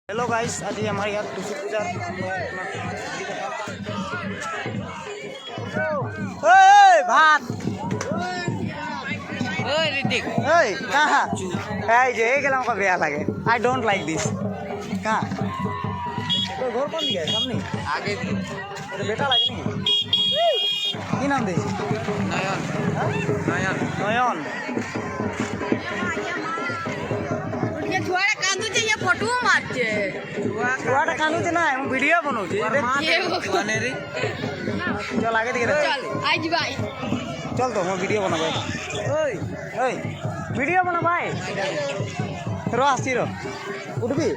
Hello guys, आज हमारे यहाँ तुलसी पूजा भात कहाँ का बेया लगे। I don't like this. कहाँ तो घर कौन दिया सामने आगे तो बेटा लगे नहीं की नाम दे नयन नयन नयन फोटो मारছে ছুয়াটা কানুতে না আমি ভিডিও বানাউছি চল আগে দিকে চল আজ ভাই চল তো মই ভিডিও বানাবো ওই ওই ভিডিও বানা ভাই র আসছি র উঠবি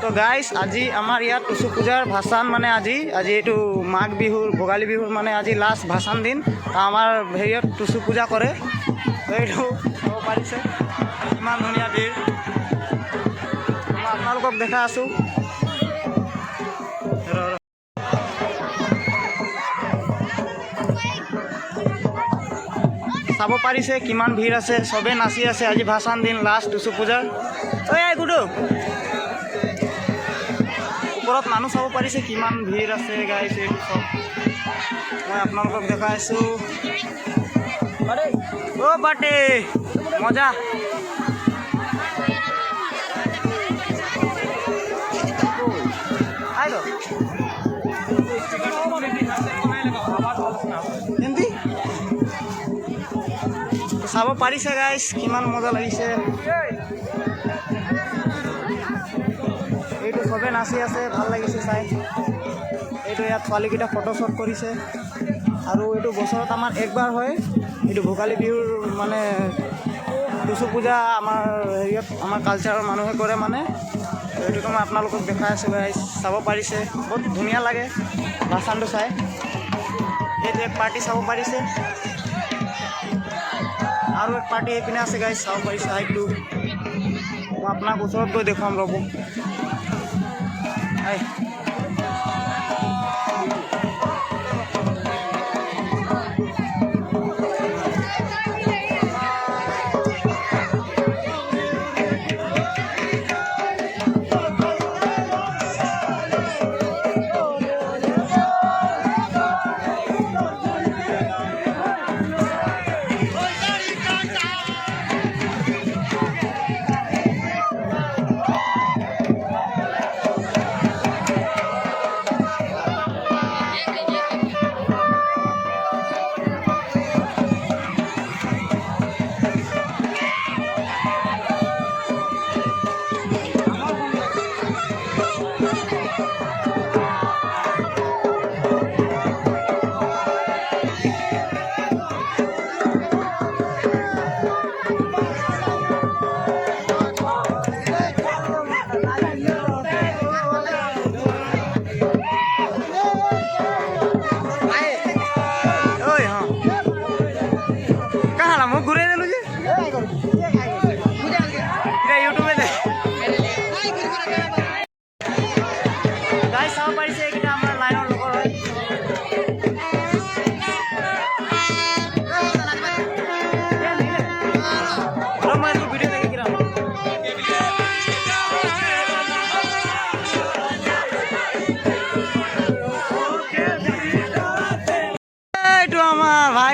তো গাইস আজি আমাৰ ইয়াত টুচু পূজাৰ ভাষণ মানে আজি এইটো মাঘ বিহুৰ ভোগালী বিহুৰ মানে আজি লাষ্ট ভাষণ দিন আমাৰ হেৰিয়ত টুচু পূজা কৰে এইটো চাব পাৰিছে ইমান ধুনীয়া ভিৰ মই আপোনালোকক দেখা আছোঁ চাব পাৰিছে কিমান ভিৰ আছে চবে নাচি আছে আজি ভাষণ দিন লাষ্ট টুচু পূজাৰ ঐ গুডু ওপৰত মানুহ চাব পাৰিছে কিমান ভিৰ আছে গাইছ এইটো চব মই আপোনালোকক দেখাইছোঁ অ' বাটে মজা হিন্দী চাব পাৰিছে গাইছ কিমান মজা লাগিছে এইটো চবে নাচি আছে ভাল লাগিছে চাই এইটো ইয়াত ছোৱালীকেইটা ফটোশ্বুট কৰিছে আৰু এইটো বছৰত আমাৰ একবাৰ হয় এইটো ভোগালী বিহুৰ মানে টুচু পূজা আমাৰ হেৰিয়ত আমাৰ কালচাৰৰ মানুহে কৰে মানে এইটোতো মই আপোনালোকক দেখাই আছোঁ গাইছ চাব পাৰিছে বহুত ধুনীয়া লাগে ভাষণটো চাই এইটো এক পাৰ্টি চাব পাৰিছে আৰু এক পাৰ্টি এইপিনে আছে গাইছ চাব পাৰিছে হাইটটো মই আপোনাক ওচৰত গৈ দেখুৱাম ৰ'ব Hey.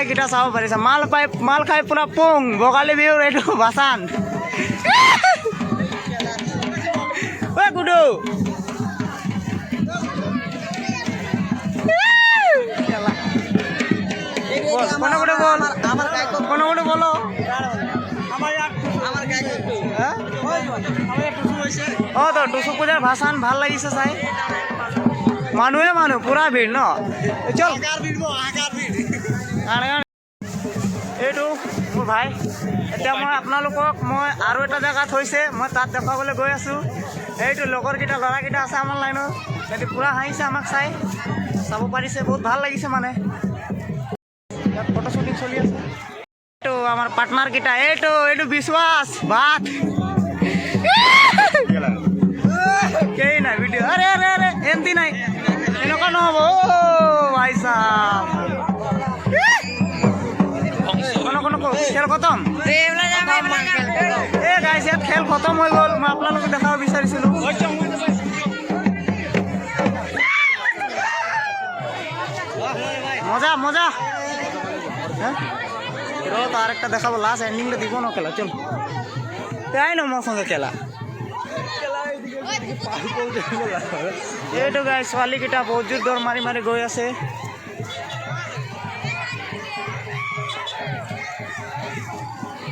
ভাই কিটা চাব পাৰিছে মাল খাই পুৰা পোং ভোগালী বিহুৰ এইটো ভাষণ ঐ গুডু কোনো বলো অ তো টুচু পূজাৰ ভাষণ ভাল লাগিছে চাই মানুহে মানুহ পুৰা ভিৰ ন চল এইটো মোৰ ভাই এতিয়া মই আপোনালোকক মই আৰু এটা জেগাত হৈছে মই তাত দেখাবলৈ গৈ আছোঁ এইটো লগৰকেইটা ল'ৰাকেইটা আছে আমাৰ লাইনত সিহঁতি পূৰা হাঁহিছে আমাক চাই চাব পাৰিছে বহুত ভাল লাগিছে মানে ইয়াত ফটো শ্বুটিং চলি আছে এইটো আমাৰ পাৰ্টনাৰকেইটা এইটো বিশ্বাস ভাত কেই নাই ভিডিঅ' আৰে এমতি নাই এনেকুৱা নহ'ব অ' ভাই চাহ খেল খতম গাইছ ইয়াত খেল খতম হৈ গ'ল মই আপোনালোকে দেখাব বিচাৰিছিলোঁ মজা মজা হ্যাঁ তো আরেকটা দেখাবো লাস্ট এন্ডিংটা দিব না খেলা চল তাই না আমার সঙ্গে খেলা এইটো গাই ছোৱালীকেইটা বহুত জোৰ দৌৰ মাৰি মাৰি গৈ আছে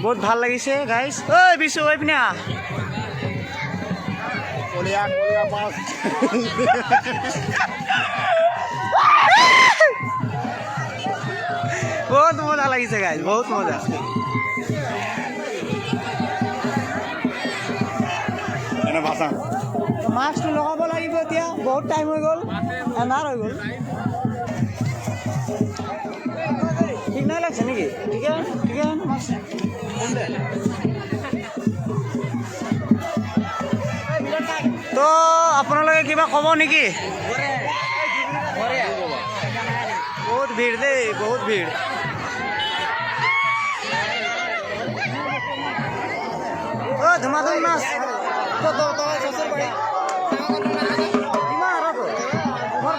বহুত ভাল লাগিছে গাইছ ঐ বিশু ঐ পিনে বহুত মজা লাগিছে গাইছ বহুত মজা মাস্কটো লগাব লাগিব এতিয়া বহুত টাইম হৈ গ'ল এন্ধাৰ হৈ গ'ল ঠিক নাই লাগছে নেকি ঠিকে ঠিকে তো আপোনালোকে কিবা ক'ব নেকি বহুত ভিৰ দেই বহুত ভিৰ ও ধুমাধুম নাচ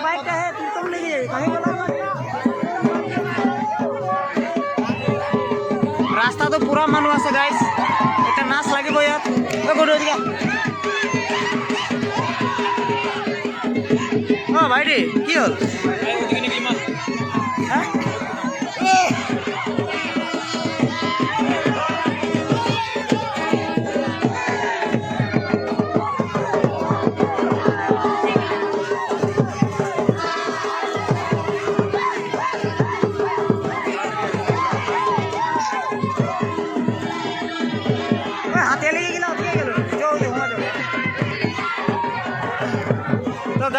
বাইকটা হে তুম লেগে যাবি কাহি গেল রাস্তাটো পুরা মানুষ আছে গাইস এটা নাচ লাগিব ইয়াত ও ভাইটি কি হল হ্যাঁ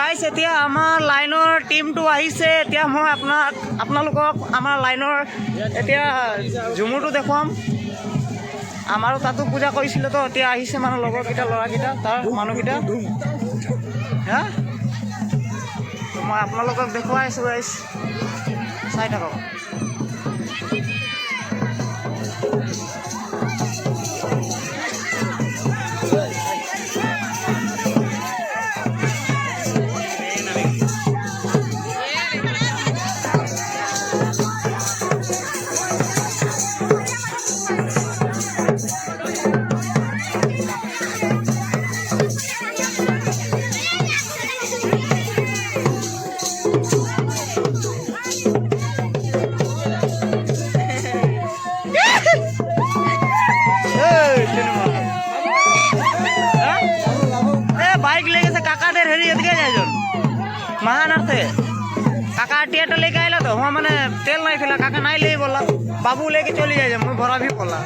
গাইছ এতিয়া আমাৰ লাইনৰ টিমটো আহিছে এতিয়া মই আপোনালোকক আমাৰ লাইনৰ এতিয়া ঝুমুৰটো দেখুৱাম আমাৰো তাতো পূজা কৰিছিলে তো এতিয়া আহিছে মানে লগৰকেইটা ল'ৰাকেইটা তাৰ মানুহকেইটা হা মই আপোনালোকক দেখুৱাই আছোঁ গাইছ চাই থাকক महानार्थे काका टियाटा लेके आइला तो वहाँ मैंने तेल नहीं फिला काका नहीं ले बोला बाबू लेके चली जाए मैं भरा भी बोला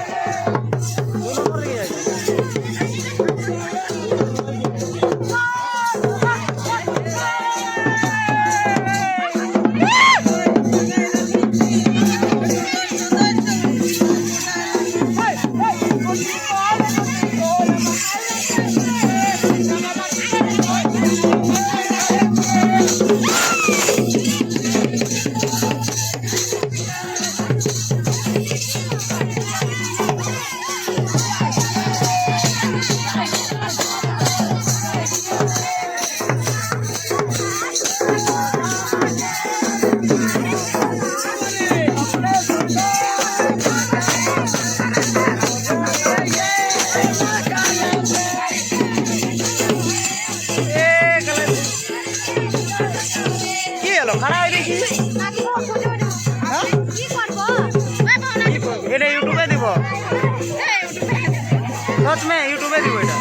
खड़ा है देखी এটা ইউটিউবে দিব সচ মে ইউটিউবে দিব এটা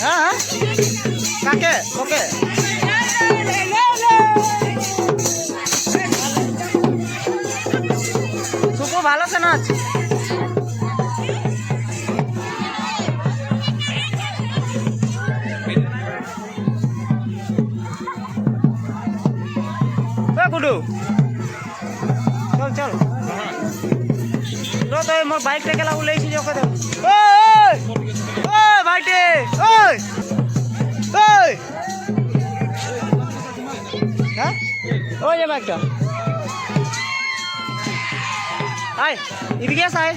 হ্যাঁ কাকে ওকে ভালো আছে নাচ গুডু চল চল তই মোৰ বাইকটা কেলা ওলাইছি যে কৈ ঐ ঐ ভাইটি ঐ ঐ হ্যাঁ ওই যে বাইকটা আয় এদিকে আয়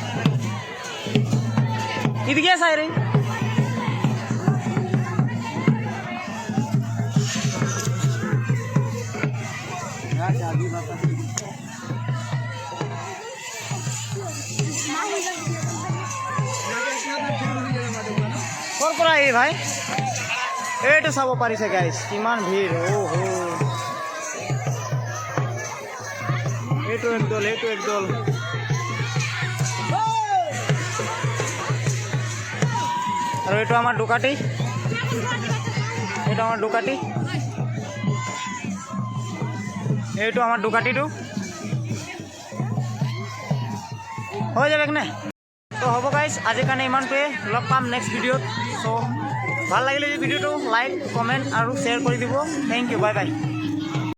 এদিকে আয় রে ক'ৰ পৰা আহিবি ভাই এইটো চাব পাৰিছে গাইজ কিমান ভিৰ এইটো একদল আৰু এইটো আমাৰ ডুকাটি এইটো আমাৰ ডুকাটিটো হৈ যাবে নে তো হ'ব গাইজ আজিৰ কাৰণে ইমানটোৱে লগ পাম নেক্সট ভিডিঅ'ত চ' ভাল লাগিলে এই ভিডিঅ'টো লাইক কমেণ্ট আৰু শ্বেয়াৰ কৰি দিব থেংক ইউ বাই বাই